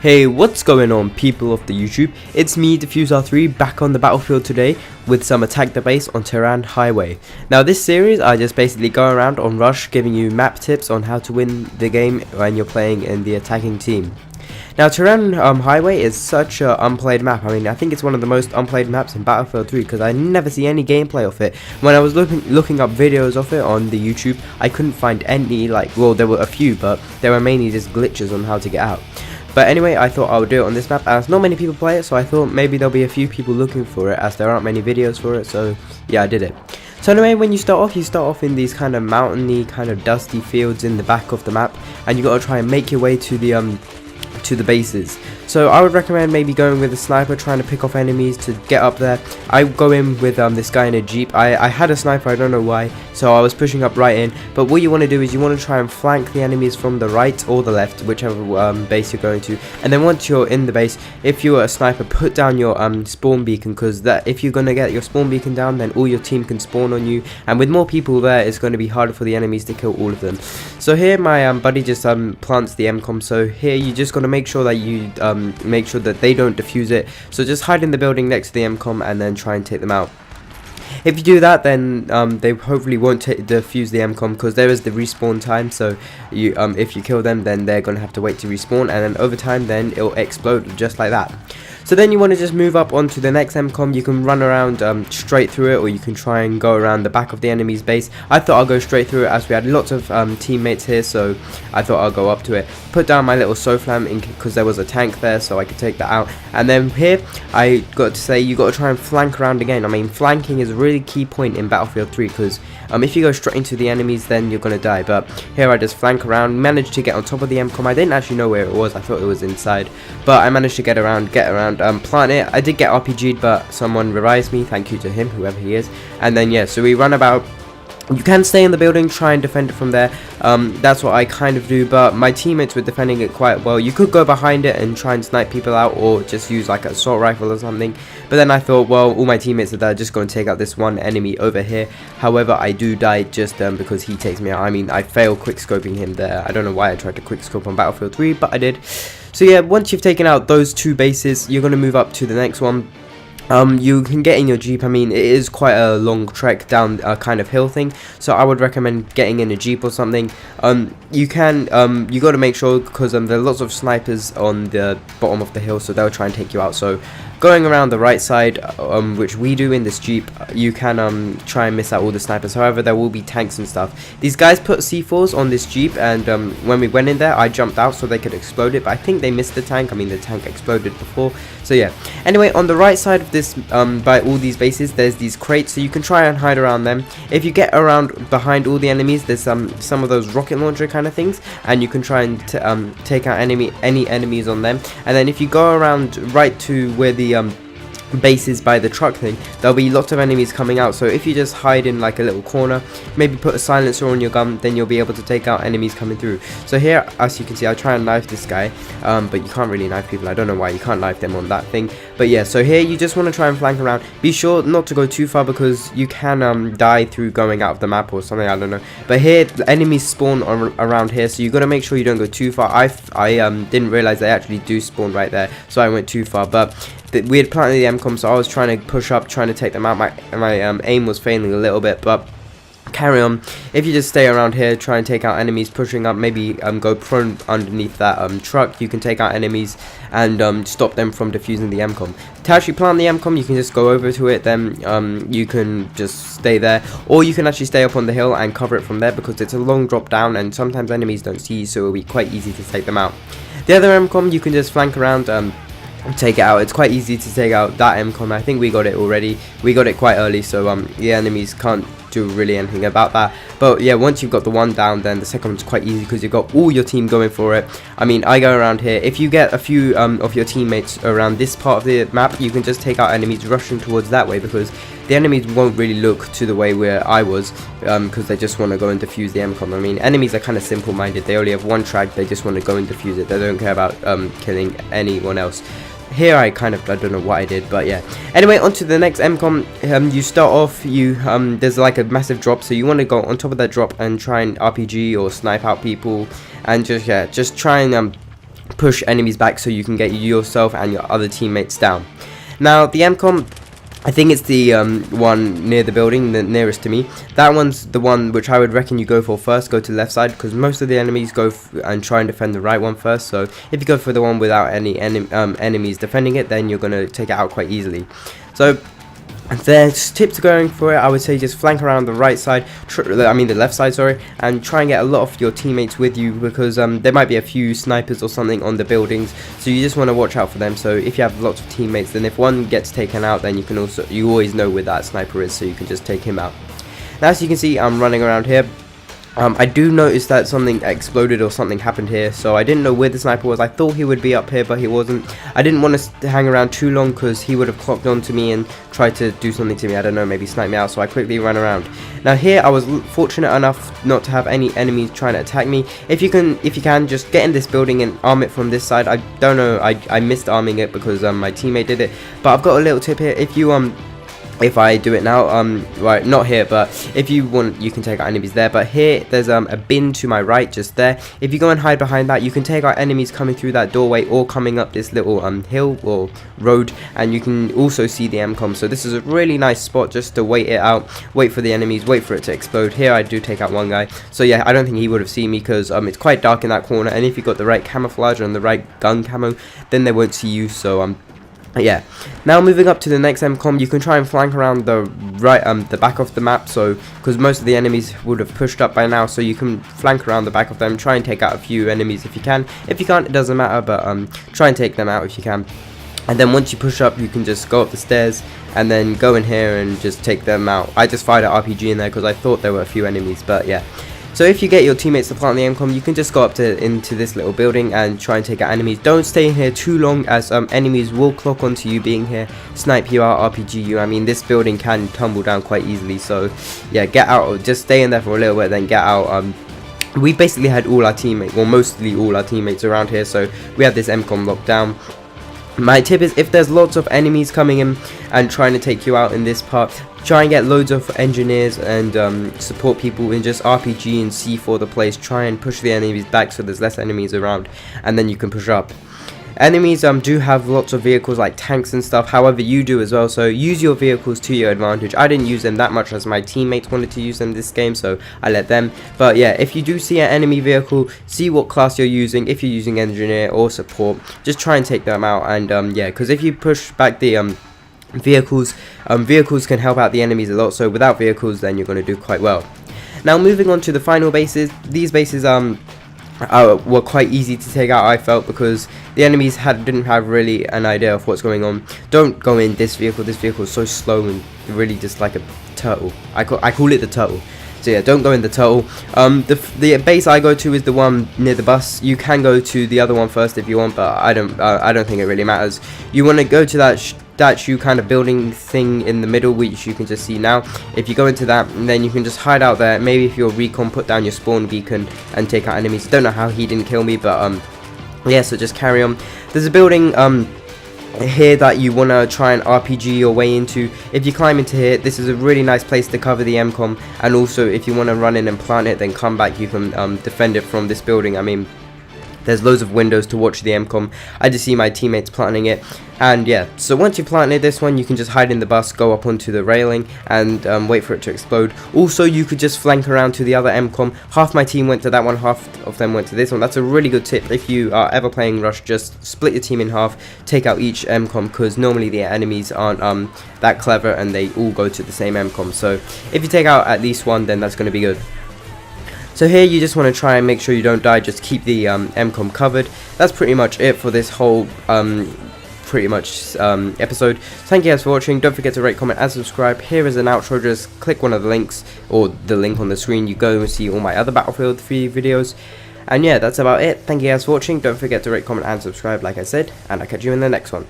Hey, what's going on, people of the YouTube? It's me, Diffuser3, back on the battlefield today with some Attack the Base on Tehran Highway. Now this series, I just basically go around on Rush giving you map tips on how to win the game when you're playing in the attacking team. Now Tehran Highway is such an unplayed map. I mean, I think it's one of the most unplayed maps in Battlefield 3 because I never see any gameplay of it. When I was looking up videos of it on the YouTube, I couldn't find any, well, there were a few, but there were mainly just glitches on how to get out. But anyway, I thought I would do it on this map, as not many people play it, so I thought maybe there'll be a few people looking for it, as there aren't many videos for it, so yeah, I did it. So anyway, when you start off in these kind of mountainy, kind of dusty fields in the back of the map, and you got to try and make your way to the bases. So I would recommend maybe going with a sniper, trying to pick off enemies to get up there. I go in with this guy in a jeep. I had a sniper, I don't know why, so I was pushing up right in. But what you want to do is you want to try and flank the enemies from the right or the left, whichever base you're going to. And then once you're in the base, if you're a sniper, put down your spawn beacon, because that if you're going to get your spawn beacon down, then all your team can spawn on you. And with more people there, it's going to be harder for the enemies to kill all of them. So here my buddy just plants the MCOM. So here you just got to make sure that you make sure that they don't defuse it. So just hide in the building next to the MCOM and then try and take them out. If you do that, then they hopefully won't defuse the MCOM, because there is the respawn time. So you if you kill them, then they're gonna have to wait to respawn, and then over time then it'll explode just like that. So then you want to just move up onto the next MCOM. You can run around straight through it, or you can try and go around the back of the enemy's base. I thought I'll go straight through it, as we had lots of teammates here, so I thought I'll go up to it. Put down my little SOFLAM because there was a tank there, so I could take that out. And then here, I got to say, you got to try and flank around again. I mean, flanking is a really key point in Battlefield 3, because if you go straight into the enemies, then you're going to die. But here I just flank around, managed to get on top of the MCOM. I didn't actually know where it was, I thought it was inside. But I managed to get around, plant it. I did get RPG'd, but someone revives me, thank you to him, whoever he is. And then yeah, so we run about. You can stay in the building, try and defend it from there. That's what I kind of do, but my teammates were defending it quite well. You could go behind it and try and snipe people out, or just use like an assault rifle or something. But then I thought, well, all my teammates are there, just going to take out this one enemy over here. However, I do die just because he takes me out. I mean, I failed quickscoping him there. I don't know why I tried to quickscope on Battlefield 3, but I did. So yeah, once you've taken out those two bases, you're going to move up to the next one. You can get in your jeep. I mean, it is quite a long trek down a kind of hill thing, so I would recommend getting in a jeep or something. You got to make sure, because there are lots of snipers on the bottom of the hill, so they'll try and take you out. So going around the right side, which we do in this jeep, you can try and miss out all the snipers. However, there will be tanks and stuff. These guys put C4s on this jeep, and when we went in there, I jumped out so they could explode it, but I think they missed the tank. I mean, the tank exploded before, so yeah. Anyway, on the right side of this, by all these bases, there's these crates, so you can try and hide around them. If you get around behind all the enemies, there's some of those rocket launcher kind of things, and you can try and take out any enemies on them. And then if you go around right to where the bases by the truck thing, there'll be lots of enemies coming out. So if you just hide in like a little corner, maybe put a silencer on your gun, then you'll be able to take out enemies coming through. So here, as you can see, I try and knife this guy, but you can't really knife people. I don't know why you can't knife them on that thing, but yeah. So here you just want to try and flank around. Be sure not to go too far, because you can die through going out of the map or something, I don't know. But here the enemies spawn around here, so you got to make sure you don't go too far. I didn't realize they actually do spawn right there, so I went too far. But we had planted the MCOM, so I was trying to push up, trying to take them out. My aim was failing a little bit, but carry on. If you just stay around here, try and take out enemies pushing up, maybe go prone underneath that truck, you can take out enemies and stop them from defusing the MCOM. To actually plant the MCOM, you can just go over to it, then you can just stay there, or you can actually stay up on the hill and cover it from there, because it's a long drop down and sometimes enemies don't see you, so it'll be quite easy to take them out. The other MCOM, you can just flank around, take it out. It's quite easy to take out that MCOM. I think we got it already. We got it quite early, so the enemies can't do really anything about that. But yeah, once you've got the one down, then the second one's quite easy, because you've got all your team going for it. I mean, I go around here. If you get a few of your teammates around this part of the map, you can just take out enemies rushing towards that way, because the enemies won't really look to the way where I was, because they just want to go and defuse the MCOM. I mean, enemies are kind of simple-minded. They only have one track. They just want to go and defuse it. They don't care about killing anyone else. Here I don't know what I did, but yeah. Anyway, on to the next MCOM. You start off, there's like a massive drop, so you want to go on top of that drop and try and RPG or snipe out people, and just try and push enemies back so you can get yourself and your other teammates down. Now the MCOM, I think it's the one near the building, the nearest to me. That one's the one which I would reckon you go for first. Go to the left side, because most of the enemies go and try and defend the right one first. So if you go for the one without any enemies defending it, then you're going to take it out quite easily. So there's tips going for it. I would say just flank around the right side, the left side, sorry, and try and get a lot of your teammates with you, because there might be a few snipers or something on the buildings, so you just want to watch out for them. So if you have lots of teammates, then if one gets taken out, then you always know where that sniper is, so you can just take him out. Now, as you can see, I'm running around here. I do notice that something exploded or something happened here, so I didn't know where the sniper was. I thought he would be up here, but he wasn't. I didn't want to hang around too long, because he would have clocked onto me and tried to do something to me. I don't know, maybe snipe me out, so I quickly ran around. Now here, I was fortunate enough not to have any enemies trying to attack me. If you can, just get in this building and arm it from this side. I don't know, I missed arming it because my teammate did it, but I've got a little tip here. If I do it now, right, not here, but if you want, you can take out enemies there. But here, there's a bin to my right, just there. If you go and hide behind that, you can take out enemies coming through that doorway or coming up this little hill or road, and you can also see the MCOM. So this is a really nice spot just to wait it out, wait for the enemies, wait for it to explode. Here, I do take out one guy. So yeah, I don't think he would have seen me, because it's quite dark in that corner, and if you got the right camouflage and the right gun camo, then they won't see you. So yeah, now moving up to the next MCOM, you can try and flank around the right, the back of the map, so because most of the enemies would have pushed up by now, so you can flank around the back of them, try and take out a few enemies if you can. If you can't, it doesn't matter, but try and take them out if you can. And then once you push up, you can just go up the stairs and then go in here and just take them out. I just fired an RPG in there because I thought there were a few enemies, but yeah. So if you get your teammates to plant the MCOM, you can just go up into this little building and try and take out enemies. Don't stay in here too long, as enemies will clock onto you being here, snipe you out, RPG you. I mean, this building can tumble down quite easily, so yeah, get out. Just stay in there for a little bit, then get out. We basically had all our teammates, well, mostly all our teammates around here, so we have this MCOM locked down. My tip is, if there's lots of enemies coming in and trying to take you out in this part, try and get loads of engineers and support people and just RPG and C4 the place. Try and push the enemies back so there's less enemies around, and then you can push up. Enemies do have lots of vehicles like tanks and stuff, however you do as well, so use your vehicles to your advantage. I didn't use them that much as my teammates wanted to use them this game, so I let them. But yeah, if you do see an enemy vehicle, see what class you're using. If you're using engineer or support, just try and take them out. And yeah, because if you push back the vehicles can help out the enemies a lot, so without vehicles then you're going to do quite well. Now moving on to the final bases, these bases were quite easy to take out, I felt, because the enemies didn't have really an idea of what's going on. Don't go in this vehicle is so slow and really just like a turtle. I call it the turtle. So yeah, don't go in the turtle. The base I go to is the one near the bus. You can go to the other one first if you want, but I don't think it really matters. You want to go to that statue kind of building thing in the middle, which you can just see now. If you go into that, then you can just hide out there. Maybe if you're recon, put down your spawn beacon and take out enemies. Don't know how he didn't kill me, but yeah, so just carry on. There's a building here that you want to try and RPG your way into. If you climb into here, this is a really nice place to cover the MCOM, and also if you want to run in and plant it, then come back, you can defend it from this building. I mean, there's loads of windows to watch the MCOM. I just see my teammates planting it. And yeah, so once you planted this one, you can just hide in the bus, go up onto the railing and wait for it to explode. Also, you could just flank around to the other MCOM. Half my team went to that one, half of them went to this one. That's a really good tip. If you are ever playing Rush, just split your team in half, take out each MCOM, because normally the enemies aren't that clever and they all go to the same MCOM. So if you take out at least one, then that's going to be good. So here you just want to try and make sure you don't die, just keep the MCOM covered. That's pretty much it for this whole episode. Thank you guys for watching. Don't forget to rate, comment and subscribe. Here is an outro, just click one of the links or the link on the screen. You go and see all my other Battlefield 3 videos. And yeah, that's about it. Thank you guys for watching. Don't forget to rate, comment and subscribe like I said, and I'll catch you in the next one.